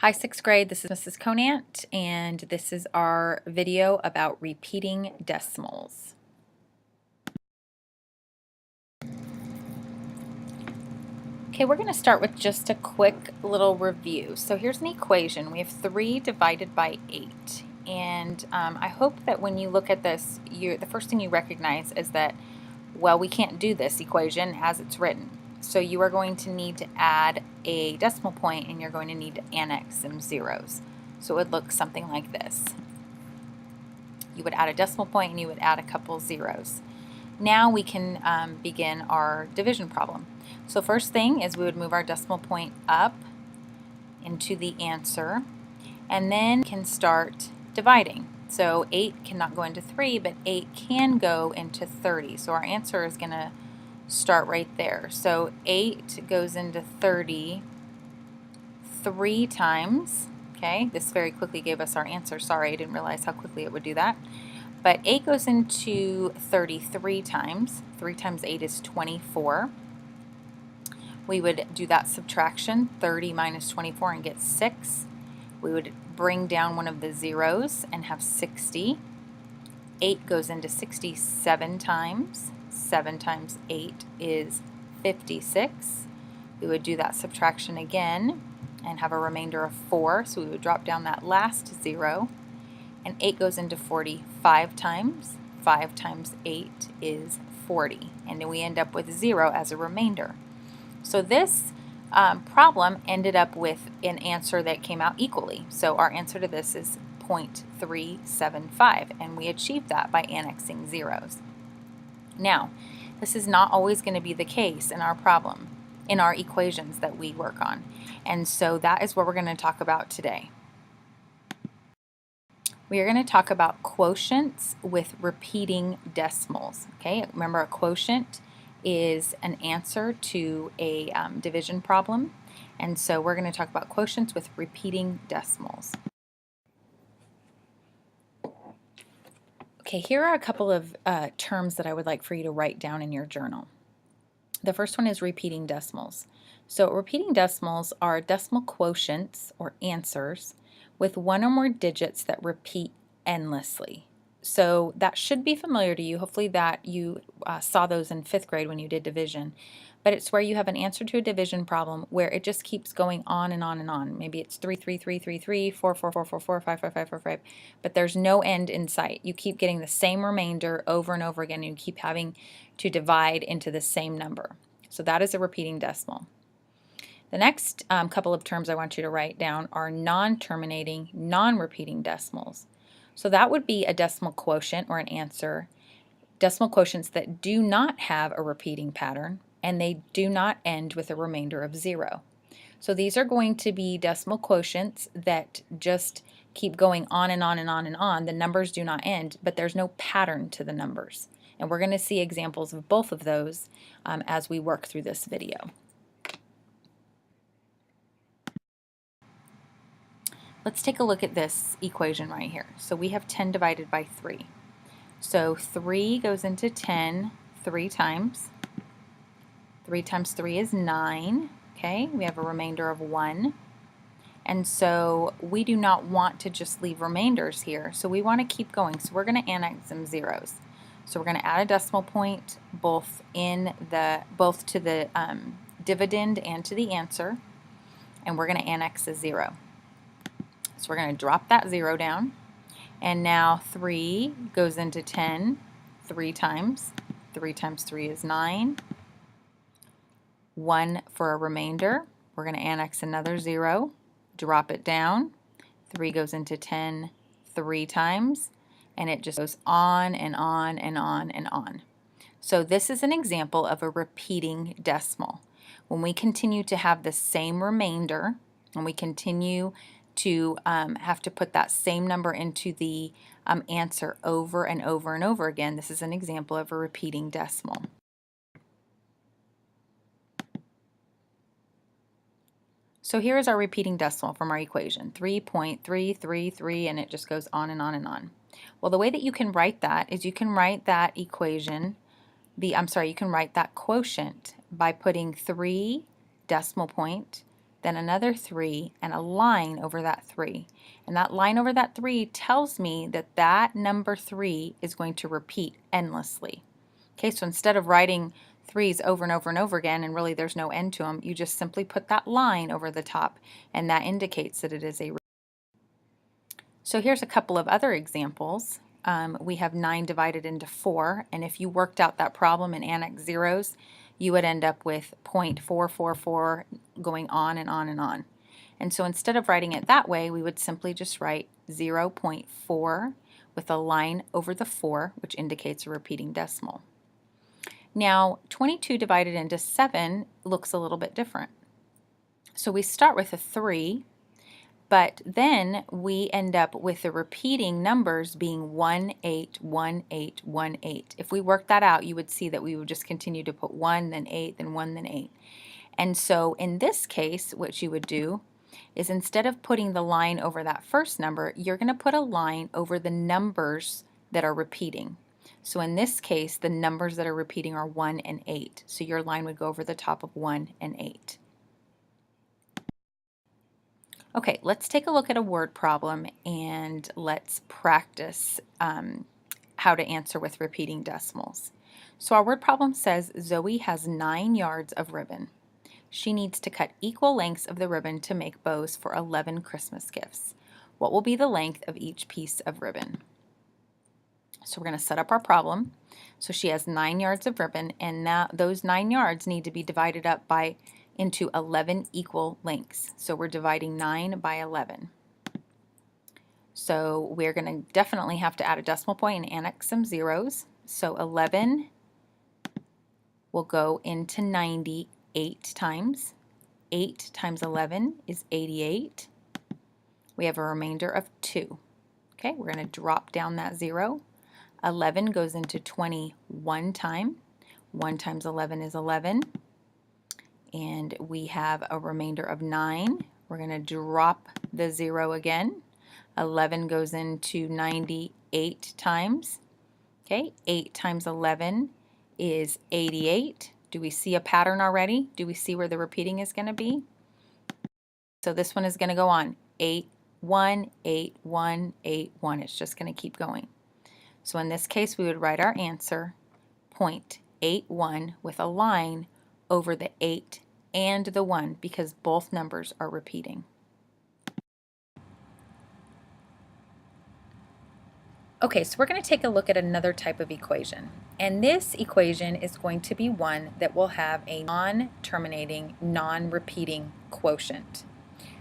Hi, 6th grade, this is Mrs. Conant, and this is our video about repeating decimals. Okay, we're going to start with just a quick little review. So here's an equation. We have 3 divided by 8, and I hope that when you look at this, the first thing you recognize is that, well, we can't do this equation as it's written. So you are going to need to add a decimal point, and you're going to need to annex some zeros. So it would look something like this. You would add a decimal point and you would add a couple zeros. Now we can begin our division problem. So first thing is we would move our decimal point up into the answer, and then can start dividing. So 8 cannot go into 3, but 8 can go into 30. So our answer is going to start right there. So 8 goes into 30 3 times. Okay, this very quickly gave us our answer. Sorry, I didn't realize how quickly it would do that. But 8 goes into 33 times. 3 times 8 is 24. We would do that subtraction, 30 minus 24, and get 6. We would bring down one of the zeros and have 60. 8 goes into 67 times. 7 times 8 is 56. We would do that subtraction again and have a remainder of 4, so we would drop down that last 0. And 8 goes into 40 5 times. 5 times 8 is 40. And then we end up with 0 as a remainder. So this problem ended up with an answer that came out equally. So our answer to this is 0.375, and we achieved that by annexing zeros. Now, this is not always going to be the case in our problem, in our equations that we work on. And so that is what we're going to talk about today. We are going to talk about quotients with repeating decimals. Okay, remember a quotient is an answer to a division problem, and so we're going to talk about quotients with repeating decimals. Okay, here are a couple of terms that I would like for you to write down in your journal. The first one is repeating decimals. So repeating decimals are decimal quotients or answers with one or more digits that repeat endlessly. So that should be familiar to you. Hopefully that you saw those in 5th grade when you did division. But it's where you have an answer to a division problem where it just keeps going on and on and on. Maybe it's 3, 3, 3, 3, 3, 4, 4, 4, 4, 4, 5, 5, 5, 4, 5. But there's no end in sight. You keep getting the same remainder over and over again, and you keep having to divide into the same number. So that is a repeating decimal. The next couple of terms I want you to write down are non-terminating, non-repeating decimals. So that would be a decimal quotient or an answer, decimal quotients that do not have a repeating pattern, and they do not end with a remainder of 0. So these are going to be decimal quotients that just keep going on and on and on and on. The numbers do not end, but there's no pattern to the numbers. And we're going to see examples of both of those as we work through this video. Let's take a look at this equation right here. So we have 10 divided by 3. So 3 goes into 10 3 times. 3 times 3 is 9. Okay, we have a remainder of 1. And so we do not want to just leave remainders here. So we want to keep going. So we're going to annex some zeros. So we're going to add a decimal point both to the dividend and to the answer. And we're going to annex a 0. So we're going to drop that 0 down, and now 3 goes into 10 3 times. 3 times 3 is 9. 1 for a remainder. We're going to annex another 0, drop it down. 3 goes into 10 3 times, and it just goes on and on and on and on. So this is an example of a repeating decimal. When we continue to have the same remainder, and we continue to have to put that same number into the answer over and over and over again, this is an example of a repeating decimal. So here is our repeating decimal from our equation, 3.333, and it just goes on and on and on. Well, the way that you can write that is you can write that equation, you can write that quotient by putting 3 decimal point then another 3, and a line over that 3. And that line over that 3 tells me that that number 3 is going to repeat endlessly. Okay, so instead of writing 3's over and over and over again, and really there's no end to them, you just simply put that line over the top, and that indicates that it is a. So here's a couple of other examples. We have 9 divided into 4, and if you worked out that problem in Annex Zeros, you would end up with 0.444 going on and on and on. And so instead of writing it that way, we would simply just write 0.4 with a line over the 4, which indicates a repeating decimal. Now, 22 divided into 7 looks a little bit different. So we start with a 3, but then we end up with the repeating numbers being 1, 8, 1, 8, 1, 8. If we work that out, you would see that we would just continue to put 1, then 8, then 1, then 8. And so in this case, what you would do is instead of putting the line over that first number, you're going to put a line over the numbers that are repeating. So in this case, the numbers that are repeating are 1 and 8. So your line would go over the top of 1 and 8. Okay, let's take a look at a word problem and let's practice how to answer with repeating decimals. So our word problem says Zoe has 9 yards of ribbon. She needs to cut equal lengths of the ribbon to make bows for 11 Christmas gifts. What will be the length of each piece of ribbon? So we're going to set up our problem. So she has 9 yards of ribbon, and now those 9 yards need to be divided up into 11 equal lengths. So we're dividing 9 by 11. So we're going to definitely have to add a decimal point and annex some zeros. So 11 will go into 90 8 times. 8 times 11 is 88. We have a remainder of 2. Okay, we're going to drop down that 0. 11 goes into 21 time. 1 times 11 is 11. And we have a remainder of 9. We're going to drop the 0 again. 11 goes into 98 times. Okay, 8 times 11 is 88. Do we see a pattern already? Do we see where the repeating is going to be? So this one is going to go on 8, 1, 8, 1, 8, 1. It's just going to keep going. So in this case, we would write our answer 0.81 with a line over the 8 and the 1 because both numbers are repeating. Okay, so we're going to take a look at another type of equation. And this equation is going to be one that will have a non-terminating, non-repeating quotient.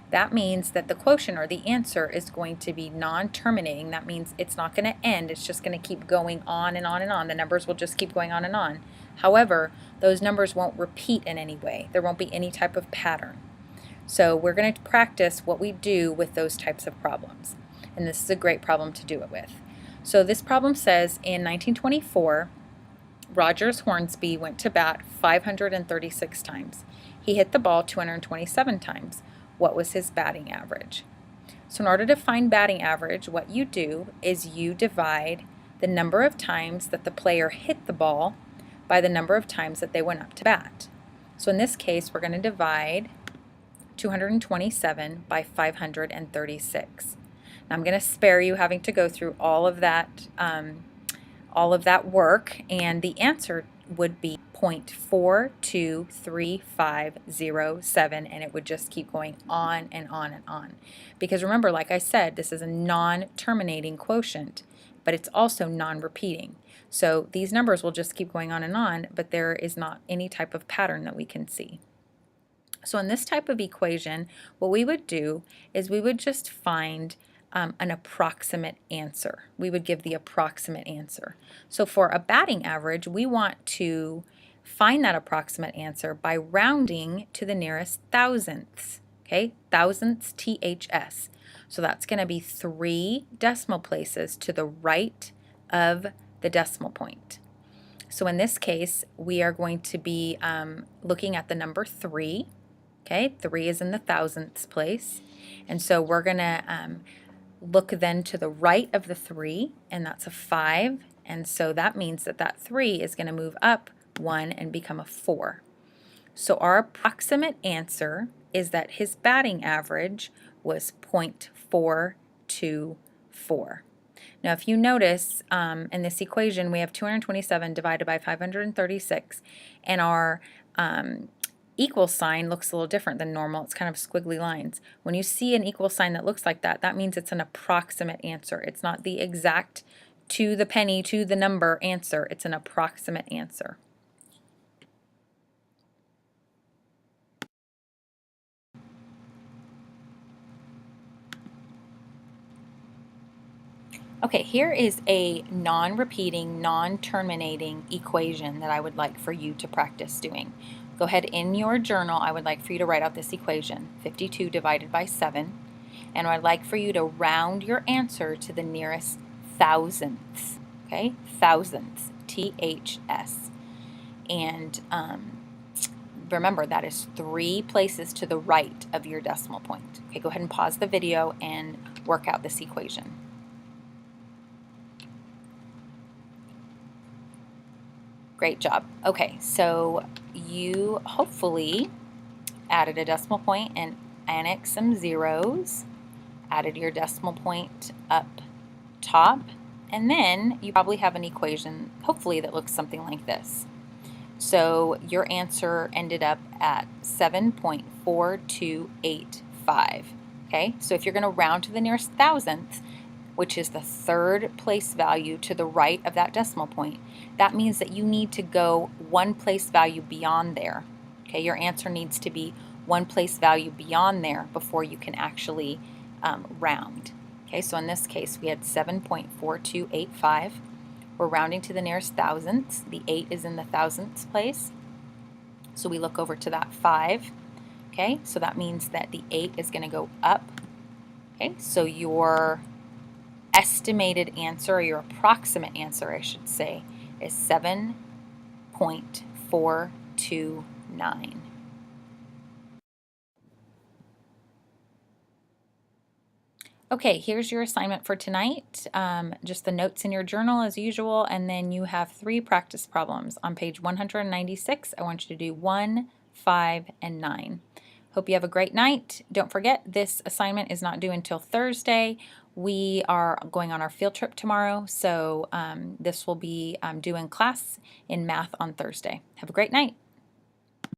That means that the quotient or the answer is going to be non-terminating. That means it's not going to end. It's just going to keep going on and on and on. The numbers will just keep going on and on. However, those numbers won't repeat in any way. There won't be any type of pattern. So we're going to practice what we do with those types of problems. And this is a great problem to do it with. So this problem says in 1924, Rogers Hornsby went to bat 536 times. He hit the ball 227 times. What was his batting average? So in order to find batting average, what you do is you divide the number of times that the player hit the ball by the number of times that they went up to bat. So in this case, we're going to divide 227 by 536. Now I'm going to spare you having to go through all of that work, and the answer would be 0.423507, and it would just keep going on and on and on. Because remember, like I said, this is a non-terminating quotient, but it's also non-repeating. So these numbers will just keep going on and on, but there is not any type of pattern that we can see. So in this type of equation, what we would do is we would just find an approximate answer. We would give the approximate answer. So for a batting average, we want to find that approximate answer by rounding to the nearest thousandths. Okay, thousandths, THS. So that's going to be 3 decimal places to the right of the decimal point. So in this case, we are going to be looking at the number 3. Okay, 3 is in the thousandths place. And so we're going to look then to the right of the 3, and that's a 5. And so that means that that 3 is going to move up 1 and become a 4. So our approximate answer is that his batting average was .424. Now, if you notice in this equation, we have 227 divided by 536, and our equal sign looks a little different than normal. It's kind of squiggly lines. When you see an equal sign that looks like that, that means it's an approximate answer. It's not the exact to the penny, to the number answer. It's an approximate answer. Okay, here is a non-repeating, non-terminating equation that I would like for you to practice doing. Go ahead in your journal, I would like for you to write out this equation, 52 divided by 7, and I'd like for you to round your answer to the nearest thousandths, okay? Thousandths, THS. And remember, that is 3 places to the right of your decimal point. Okay, go ahead and pause the video and work out this equation. Great job. Okay, so you hopefully added a decimal point and annexed some zeros, added your decimal point up top, and then you probably have an equation, hopefully, that looks something like this. So your answer ended up at 7.4285. Okay, so if you're going to round to the nearest thousandth, which is the 3rd place value to the right of that decimal point, that means that you need to go 1 place value beyond there. Okay, your answer needs to be 1 place value beyond there before you can actually round. Okay, so in this case we had 7.4285. We're rounding to the nearest thousandths. The 8 is in the thousandths place. So we look over to that 5. Okay, so that means that the 8 is going to go up. Okay, so your estimated answer, or your approximate answer, I should say, is 7.429. Okay, here's your assignment for tonight. Just the notes in your journal as usual, and then you have 3 practice problems. On page 196, I want you to do 1, 5, and 9. Hope you have a great night. Don't forget, this assignment is not due until Thursday. We are going on our field trip tomorrow, so this will be due in class in math on Thursday. Have a great night.